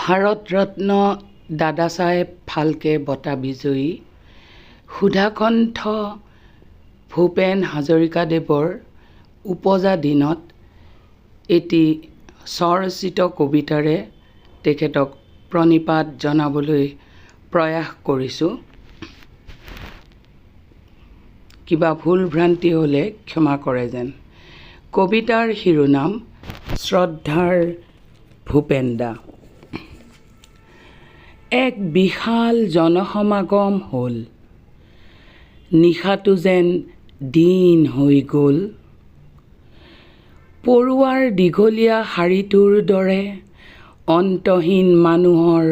ভাৰতৰত্ন দাদাচাহেব ফাল্কে বঁটা বিজয়ী সুধাকণ্ঠ ভূপেন হাজৰিকাদেৱৰ উপজা দিনত এটি স্বৰচিত কবিতাৰে তেখেতক প্ৰণিপাত জনাবলৈ প্ৰয়াস কৰিছোঁ। কিবা ভুল ভ্ৰান্তি হ'লে ক্ষমা কৰে যেন। কবিতাৰ শিৰোনাম শ্ৰদ্ধাৰ ভূপেন দা। এক বিশাল জনসমাগম হ'ল, নিশাটো যেন দিন হৈ গ'ল। পৰুৱাৰ দীঘলীয়া শাৰীটোৰ দৰে অন্তহীন মানুহৰ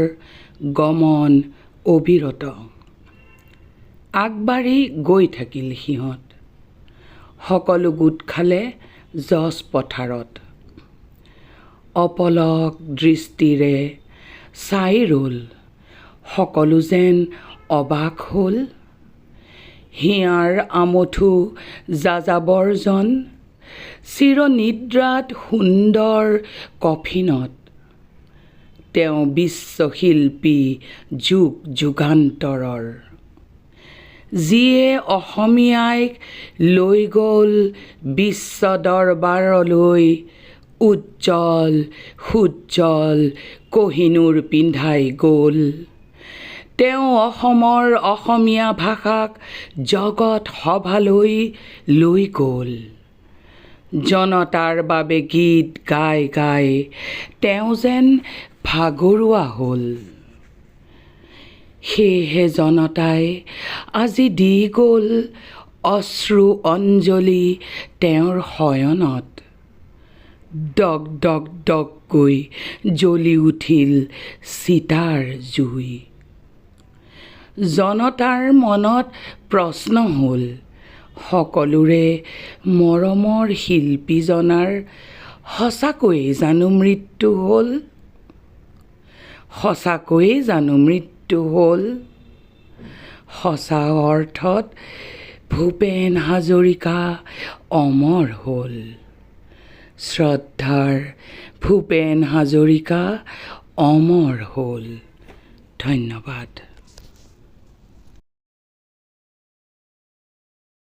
গমন অবিৰত। আগবাঢ়ি গৈ থাকিল সিহঁত, সকলো গোট খালে যশ পথাৰত। অপলক দৃষ্টিৰে চাই ৰ'ল, সকলো যেন অবাক হ'ল। হিয়াৰ আমঠু যাযাবৰজন চিৰনিদ্ৰাত সুন্দৰ কফিনত। তেওঁ বিশ্বশিল্পী যুগ যুগান্তৰৰ, যিয়ে অসমীয়াইক লৈ গ'ল বিশ্ব দৰবাৰলৈ। উজ্জ্বল সুজ্জ্বল কহিনূৰ পিন্ধাই গ'ল। তেওঁ অসমৰ অসমীয়া ভাষাক জগত সভালৈ লৈ গ'ল। জনতাৰ বাবে গীত গাই গাই তেওঁ যেন ভাগৰুৱা হ'ল। সেয়েহে জনতাই আজি দি গ'ল অশ্ৰু অঞ্জলি তেওঁৰ শয়নত। দগ দগ দগকৈ জ্বলি উঠিল চিতাৰ জুই। জনতাৰ মনত প্ৰশ্ন হ'ল, সকলোৰে মৰমৰ শিল্পীজনাৰ সঁচাকৈয়ে জানো মৃত্যু হ'ল? সঁচাকৈয়ে জানো মৃত্যু হ'ল? সঁচা অৰ্থত ভূপেন হাজৰিকা অমৰ হ'ল। শ্ৰদ্ধাৰ ভূপেন হাজৰিকা অমৰ হ'ল। ধন্যবাদ।